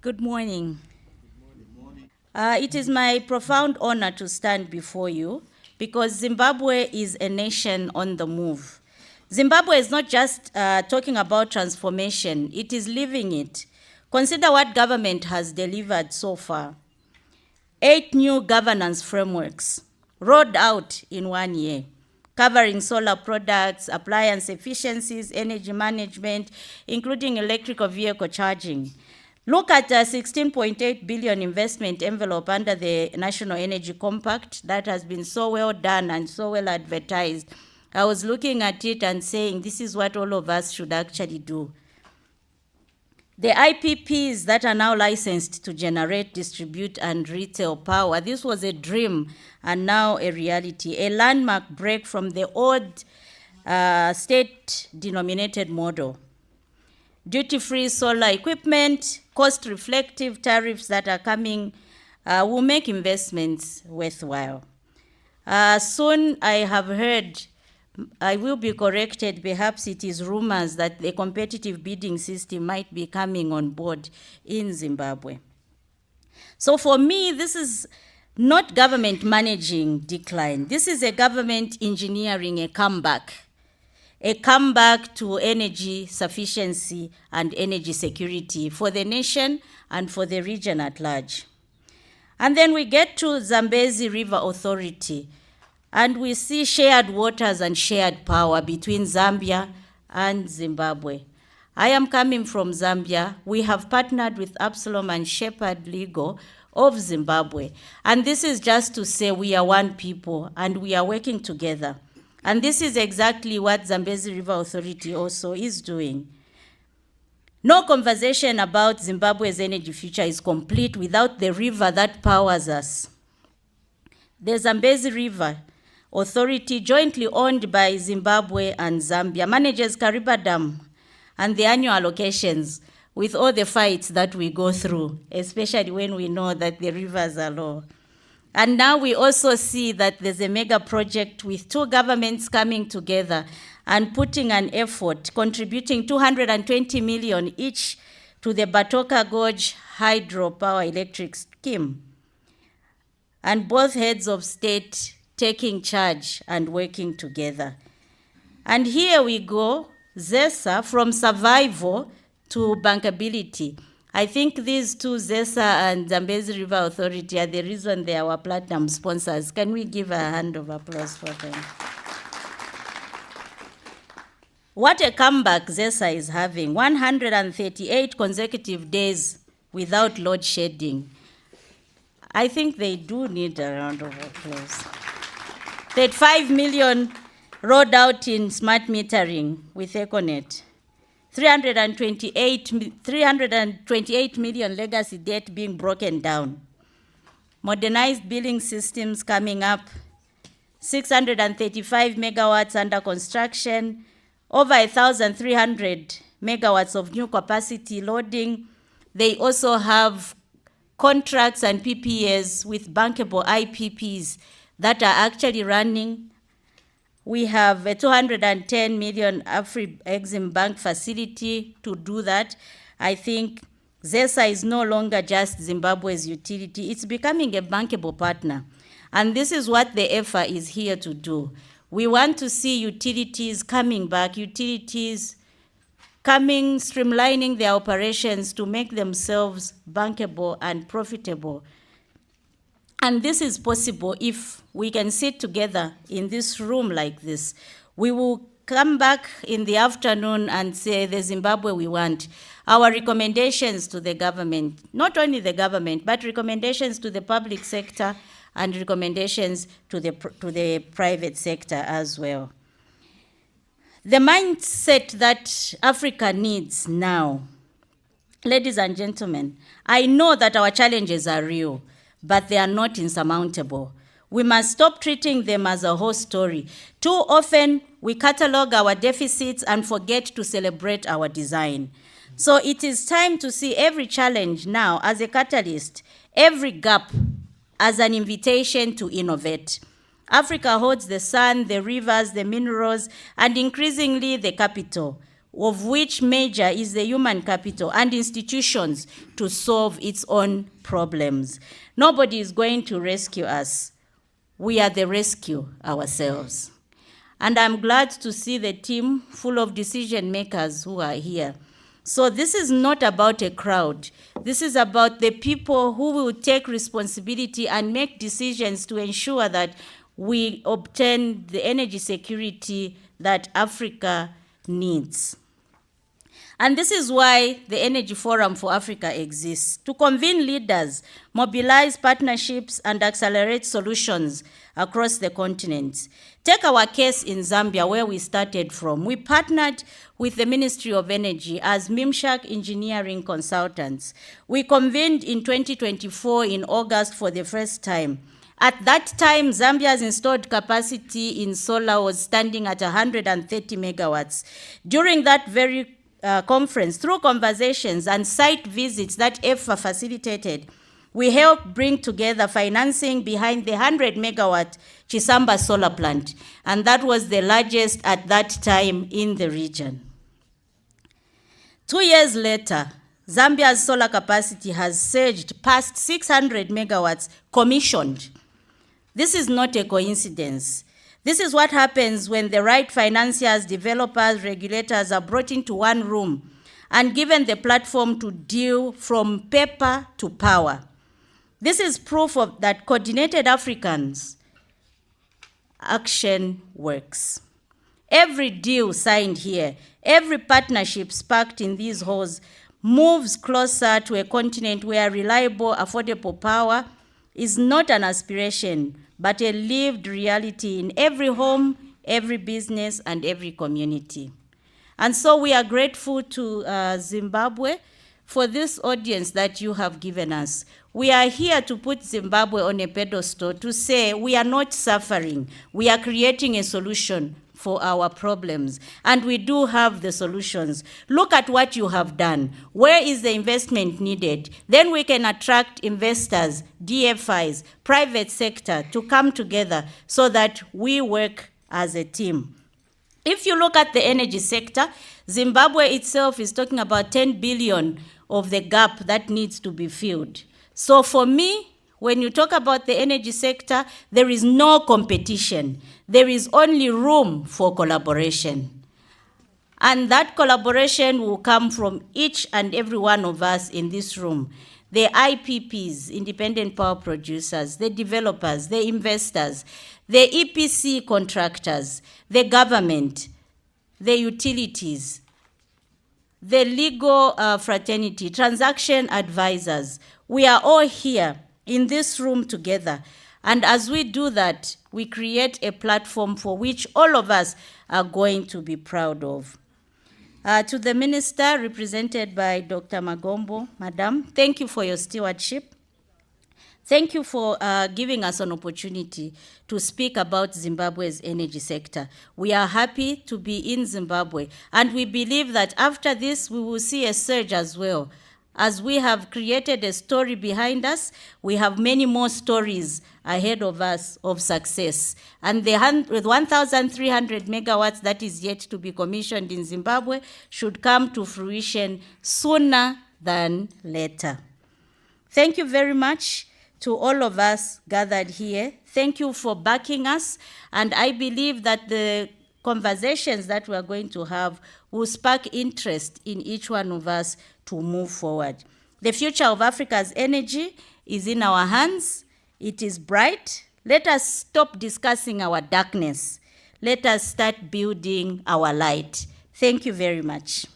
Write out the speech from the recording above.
Good morning. It is my profound honor to stand before you because Zimbabwe is a nation on the move. Zimbabwe is not just talking about transformation, it is living it. Consider what government has delivered so far. 8 new governance frameworks rolled out in 1 year, covering solar products, appliance efficiencies, energy management, including electrical vehicle charging. Look at the 16.8 billion investment envelope under the National Energy Compact that has been so well done and so well advertised. I was looking at it and saying, this is what all of us should actually do. The IPPs that are now licensed to generate, distribute, and retail power, this was a dream and now a reality, a landmark break from the old state-denominated model. Duty-free solar equipment, cost-reflective tariffs that are coming will make investments worthwhile. Soon I have heard, I will be corrected, perhaps it is rumors that the competitive bidding system might be coming on board in Zimbabwe. So for me, this is not government managing decline. This is a government engineering a comeback to energy sufficiency and energy security for the nation and for the region at large. And then we get to Zambezi River Authority, and we see shared waters and shared power between Zambia and Zimbabwe. I am coming from Zambia. We have partnered with Absalom and Shepherd Legal of Zimbabwe. And this is just to say we are one people and we are working together. And this is exactly what Zambezi River Authority also is doing. No conversation about Zimbabwe's energy future is complete without the river that powers us. The Zambezi River Authority, jointly owned by Zimbabwe and Zambia, manages Kariba Dam and the annual allocations with all the fights that we go through, especially when we know that the rivers are low. And now we also see that there's a mega project with 2 governments coming together and putting an effort, contributing 220 million each to the Batoka Gorge hydropower electric scheme. And both heads of state taking charge and working together. And here we go, ZESA, from survival to bankability. I think these two, ZESA and Zambezi River Authority, are the reason they are our platinum sponsors. Can we give a hand of applause for them? What a comeback ZESA is having. 138 consecutive days without load shedding. I think they do need a round of applause. 35 million rolled out in smart metering with EcoNet. 328 million legacy debt being broken down. Modernized billing systems coming up. 635 megawatts under construction. Over 1,300 megawatts of new capacity loading. They also have contracts and PPAs with bankable IPPs that are actually running. We have a 210 million Afri-Exim Bank facility to do that. I think ZESA is no longer just Zimbabwe's utility. It's becoming a bankable partner. And this is what the EFFA is here to do. We want to see utilities coming back, utilities coming, streamlining their operations to make themselves bankable and profitable. And this is possible if we can sit together in this room like this. We will come back in the afternoon and say the Zimbabwe we want. Our recommendations to the government, not only the government, but recommendations to the public sector and recommendations to the private sector as well. The mindset that Africa needs now, ladies and gentlemen, I know that our challenges are real, but they are not insurmountable. We must stop treating them as a whole story. Too often, we catalog our deficits and forget to celebrate our design. So it is time to see every challenge now as a catalyst, every gap as an invitation to innovate. Africa holds the sun, the rivers, the minerals, and increasingly the capital. of which major is the human capital and institutions to solve its own problems. Nobody is going to rescue us. We are the rescue ourselves. And I'm glad to see the team full of decision makers who are here. So this is not about a crowd. This is about the people who will take responsibility and make decisions to ensure that we obtain the energy security that Africa needs. And this is why the Energy Forum for Africa exists, to convene leaders, mobilize partnerships, and accelerate solutions across the continent. Take our case in Zambia, where we started from. We partnered with the Ministry of Energy as MIMSHAK engineering consultants. We convened in 2024 in August for the first time. At that time, Zambia's installed capacity in solar was standing at 130 megawatts. During that very conference, through conversations and site visits that EFFA facilitated, we helped bring together financing behind the 100 megawatt Chisamba solar plant, and that was the largest at that time in the region. 2 years later, Zambia's solar capacity has surged past 600 megawatts commissioned. This is not a coincidence. This is what happens when the right financiers, developers, regulators are brought into one room and given the platform to deal from paper to power. This is proof of that coordinated Africans action works. Every deal signed here, every partnership sparked in these halls moves closer to a continent where reliable, affordable power is not an aspiration, but a lived reality in every home, every business, and every community. And so we are grateful to Zimbabwe for this audience that you have given us. We are here to put Zimbabwe on a pedestal to say we are not suffering. We are creating a solution for our problems, and we do have the solutions. Look at what you have done. Where is the investment needed? Then we can attract investors, DFIs, private sector to come together so that we work as a team. If you look at the energy sector, Zimbabwe itself is talking about 10 billion of the gap that needs to be filled. So for me, when you talk about the energy sector, there is no competition. There is only room for collaboration. And that collaboration will come from each and every one of us in this room. The IPPs, independent power producers, the developers, the investors, the EPC contractors, the government, the utilities, the legal fraternity, transaction advisors. We are all here in this room together. And as we do that, we create a platform for which all of us are going to be proud of. To the Minister, represented by Dr. Magombo, Madam, thank you for your stewardship. Thank you for giving us an opportunity to speak about Zimbabwe's energy sector. We are happy to be in Zimbabwe, and we believe that after this, we will see a surge as well. As we have created a story behind us, we have many more stories ahead of us of success. And the 1,300 megawatts that is yet to be commissioned in Zimbabwe should come to fruition sooner than later. Thank you very much to all of us gathered here. Thank you for backing us. And I believe that the conversations that we are going to have will spark interest in each one of us to move forward. The future of Africa's energy is in our hands. It is bright. Let us stop discussing our darkness. Let us start building our light. Thank you very much.